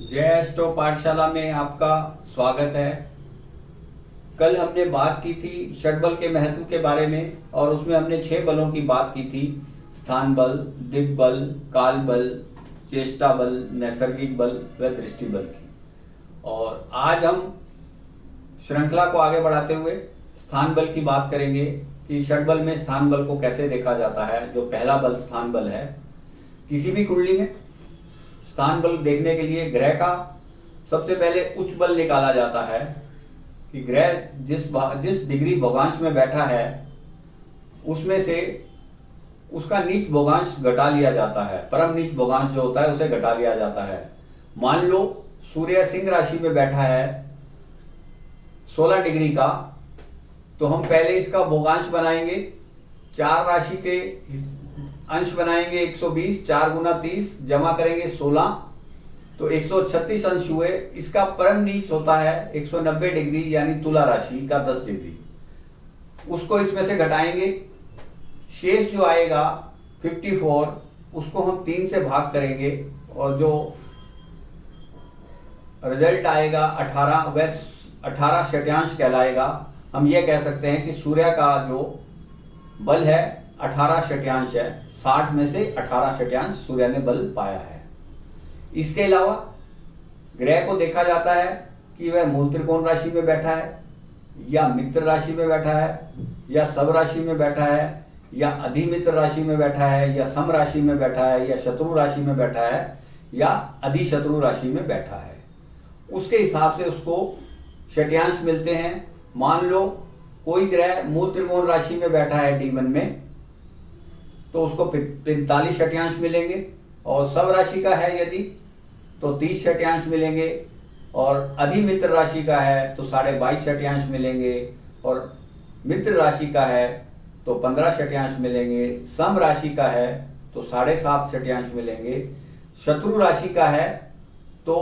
जय एस्ट्रो पाठशाला में आपका स्वागत है। कल हमने बात की थी षटबल के महत्व के बारे में और उसमें हमने 6 बलों की बात की थी। स्थान बल, दिग्बल, काल बल, चेष्टा बल, नैसर्गिक बल व दृष्टि बल की। और आज हम श्रृंखला को आगे बढ़ाते हुए स्थान बल की बात करेंगे कि षटबल में स्थान बल को कैसे देखा जाता है। जो पहला बल स्थान बल है, किसी भी कुंडली में स्थान बल देखने के लिए ग्रह का सबसे पहले उच्च बल निकाला जाता है कि ग्रह जिस डिग्री भोगांश में बैठा है उसमें से उसका नीच भोगांश घटा लिया जाता है। परम नीच भोगांश जो होता है उसे घटा लिया जाता है। मान लो सूर्य सिंह राशि में बैठा है 16 डिग्री का, तो हम पहले इसका भोगांश बनाएंगे। 4 राशि के अंश बनाएंगे 120, 4 गुना 30 जमा करेंगे 16, तो 136 अंश हुए। इसका परम नीच होता है 190 डिग्री यानी तुला राशि का 10 डिग्री। उसको इसमें से घटाएंगे, शेष जो आएगा 54 उसको हम 3 से भाग करेंगे और जो रिजल्ट आएगा 18 वह 18 षट्यांश कहलाएगा। हम यह कह सकते हैं कि सूर्य का जो बल है 18 षट्यांश है। 60 में से 18 षट्यांश सूर्य ने बल पाया है। इसके अलावा ग्रह को देखा जाता है कि वह मूल त्रिकोण राशि में बैठा है या मित्र राशि में बैठा है या सब राशि में बैठा है या अधिमित्र राशि में बैठा है या सम राशि में बैठा है या शत्रु राशि में बैठा है या अधिशत्रु राशि में बैठा है। उसके हिसाब से उसको षट्यांश मिलते हैं। मान लो कोई ग्रह मूल त्रिकोण राशि में बैठा है D1 में, तो उसको 45 षट्यांश मिलेंगे। और सब राशि का है यदि तो 30 षट्यांश मिलेंगे। और अधिमित्र राशि का है तो 22.5 षट्यांश मिलेंगे। और मित्र राशि का है तो 15 षट्यांश मिलेंगे। सम राशि का है तो 7.5 षट्यांश मिलेंगे। शत्रु राशि का है तो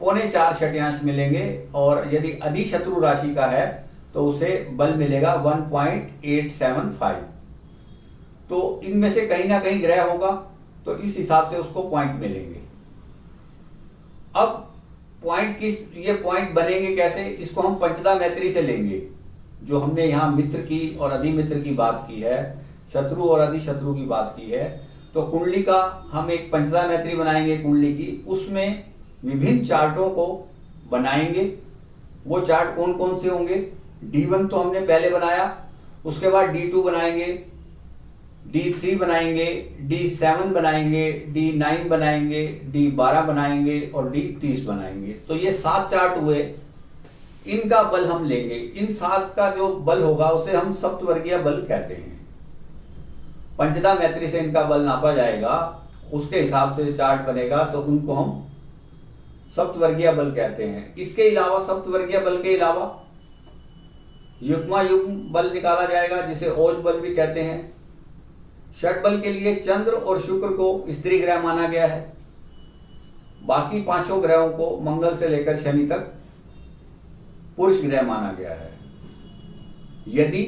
3.25 षट्यांश मिलेंगे। और यदि अधिशत्रु राशि का है तो उसे बल मिलेगा 1.875। तो इनमें से कहीं ना कहीं ग्रह होगा, तो इस हिसाब से उसको पॉइंट मिलेंगे। अब ये पॉइंट बनेंगे कैसे, इसको हम पंचदा मैत्री से लेंगे। जो हमने यहाँ मित्र की और अधिमित्र की बात की है, शत्रु और अधिशत्रु की बात की है, तो कुंडली का हम एक पंचदा मैत्री बनाएंगे कुंडली की। उसमें विभिन्न चार्टों को बनाएंगे। वो चार्ट कौन कौन से होंगे? D1 तो हमने पहले बनाया, उसके बाद D2 बनाएंगे, D3 बनाएंगे, D7 बनाएंगे, D9 बनाएंगे, D12 बनाएंगे और D30 बनाएंगे। तो ये 7 चार्ट हुए। इनका बल हम लेंगे। इन 7 का जो बल होगा उसे हम सप्तवर्गीय बल कहते हैं। पंचदा मैत्री से इनका बल नापा जाएगा, उसके हिसाब से चार्ट बनेगा, तो उनको हम सप्तवर्गीय बल कहते हैं। इसके अलावा सप्तवर्गीय बल के अलावा युग्मायुग्म बल निकाला जाएगा, जिसे ओज बल भी कहते हैं। षटबल के लिए चंद्र और शुक्र को स्त्री ग्रह माना गया है। बाकी 5 ग्रहों को मंगल से लेकर शनि तक पुरुष ग्रह माना गया है। यदि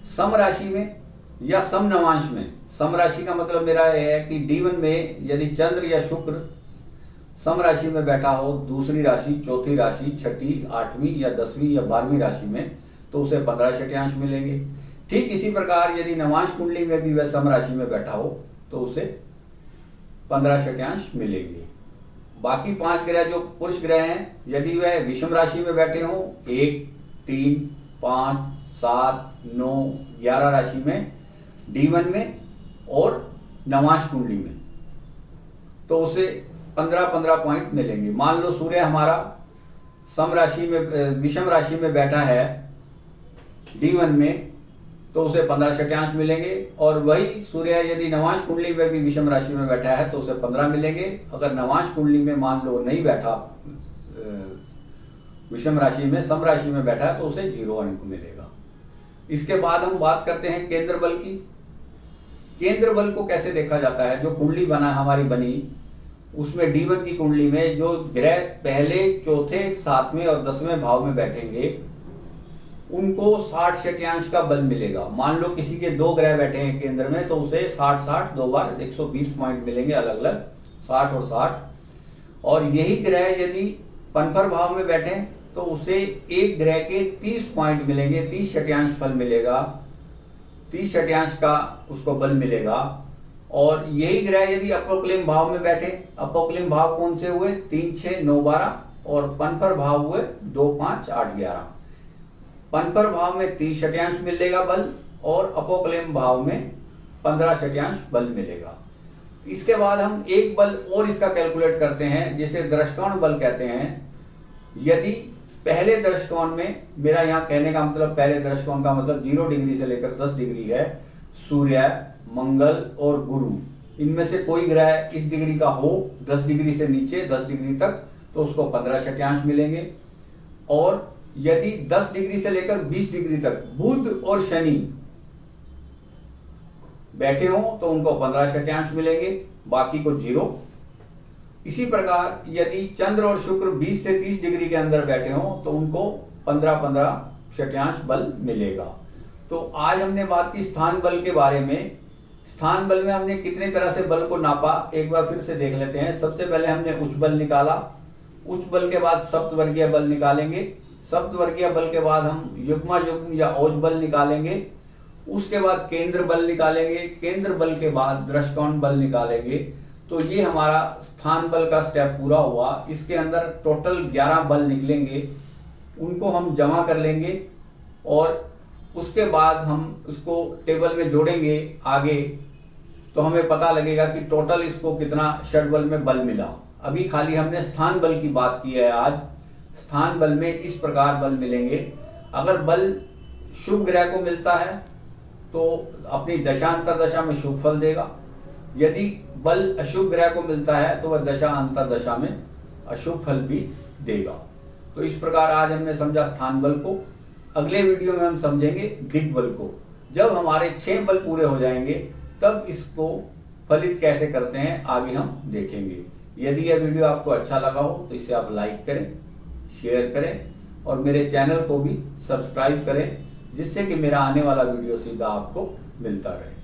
सम राशि में या सम नवांश में, सम राशि का मतलब मेरा यह है कि D1 में यदि चंद्र या शुक्र सम राशि में बैठा हो, दूसरी राशि, चौथी राशि, छठी, 8वीं या 10वीं या 12वीं राशि में, तो उसे 15 षट्यांश मिलेंगे। ठीक इसी प्रकार यदि नवांश कुंडली में भी वह सम राशि में बैठा हो तो उसे 15 षट्यांश मिलेंगे। बाकी 5 ग्रह जो पुरुष ग्रह हैं, यदि वह विषम राशि में बैठे हों, 1, 3, 5, 7, 9, 11 राशि में, D1 में और नवांश कुंडली में, तो उसे 15-15 पॉइंट मिलेंगे। मान लो सूर्य हमारा सम राशि में विषम राशि में बैठा है D1 में, तो उसे 15 षट्यांश मिलेंगे। और वही सूर्य यदि नवांश कुंडली में भी विषम राशि में बैठा है तो उसे 15 मिलेंगे। अगर नवांश कुंडली में मान लो नहीं बैठा, विषम राशि में सम राशि में बैठा है, तो उसे 0 अंक मिलेगा। इसके बाद हम बात करते हैं केंद्र बल की। केंद्र बल को कैसे देखा जाता है? जो कुंडली हमारी बनी, उसमें D1 की कुंडली में जो ग्रह पहले, चौथे, 7वें और 10वें भाव में बैठेंगे उनको 60 षट्यांश का बल मिलेगा। मान लो किसी के 2 ग्रह बैठे हैं केंद्र में, तो उसे 60-60 2 बार 120 पॉइंट मिलेंगे अलग अलग, 60 और 60। और यही ग्रह यदि पनफर भाव में बैठे तो उसे एक ग्रह के 30 पॉइंट मिलेंगे, 30 षट्यांश फल मिलेगा, 30 षट्यांश का उसको बल मिलेगा। और यही ग्रह यदि अपोक्लिम भाव में बैठे, अपोक्लिम भाव कौन से हुए, 3, 6, 9, 12 और पनफर भाव हुए 2, 5, 8, 11। पनफर भाव में 30 षट्यांश मिलेगा बल और अपोक्लिम भाव में 15 षट्यांश बल मिलेगा। इसके बाद हम एक बल और इसका कैलकुलेट करते हैं जिसे दृष्टकोण बल कहते हैं। यदि पहले दृष्टकोण में, मेरा यहाँ कहने का मतलब पहले दृष्टकोण का मतलब 0 डिग्री से लेकर 10 डिग्री है, सूर्य, मंगल और गुरु, इनमें से कोई ग्रह इस डिग्री का हो 10 डिग्री से नीचे 10 डिग्री तक तो उसको 15 षट्यांश मिलेंगे। और यदि 10 डिग्री से लेकर 20 डिग्री तक बुध और शनि बैठे हो तो उनको 15 षट्यांश मिलेंगे, बाकी को 0। इसी प्रकार यदि चंद्र और शुक्र 20 से 30 डिग्री के अंदर बैठे हो तो उनको 15-15 षट्यांश बल मिलेगा। तो आज हमने बात की स्थान बल के बारे में। स्थान बल में हमने कितने तरह से बल को नापा, एक बार फिर से देख लेते हैं। सबसे पहले हमने उच्च बल निकाला, उच्च बल के बाद सप्तवर्गीय बल निकालेंगे, सप्तवर्गीय बल के बाद हम युग्मायुग्म या औज बल निकालेंगे, उसके बाद केंद्र बल निकालेंगे, केंद्र बल के बाद दृष्टकोण बल निकालेंगे। तो ये हमारा स्थान बल का स्टेप पूरा हुआ। इसके अंदर टोटल 11 बल निकलेंगे, उनको हम जमा कर लेंगे और उसके बाद हम उसको टेबल में जोड़ेंगे आगे, तो हमें पता लगेगा कि टोटल इसको कितना षटबल में बल मिला। अभी खाली हमने स्थान बल की बात की है आज। स्थान बल में इस प्रकार बल मिलेंगे। अगर बल शुभ ग्रह को मिलता है तो अपनी दशा अंतरदशा में शुभ फल देगा, यदि बल अशुभ ग्रह को मिलता है तो वह दशा अंतरदशा में अशुभ फल भी देगा। तो इस प्रकार आज हमने समझा स्थान बल को। अगले वीडियो में हम समझेंगे दिग्बल को। जब हमारे 6 बल पूरे हो जाएंगे तब इसको फलित कैसे करते हैं आगे हम देखेंगे। यदि यह वीडियो आपको अच्छा लगा हो तो इसे आप लाइक करें, शेयर करें और मेरे चैनल को भी सब्सक्राइब करें, जिससे कि मेरा आने वाला वीडियो सीधा आपको मिलता रहे।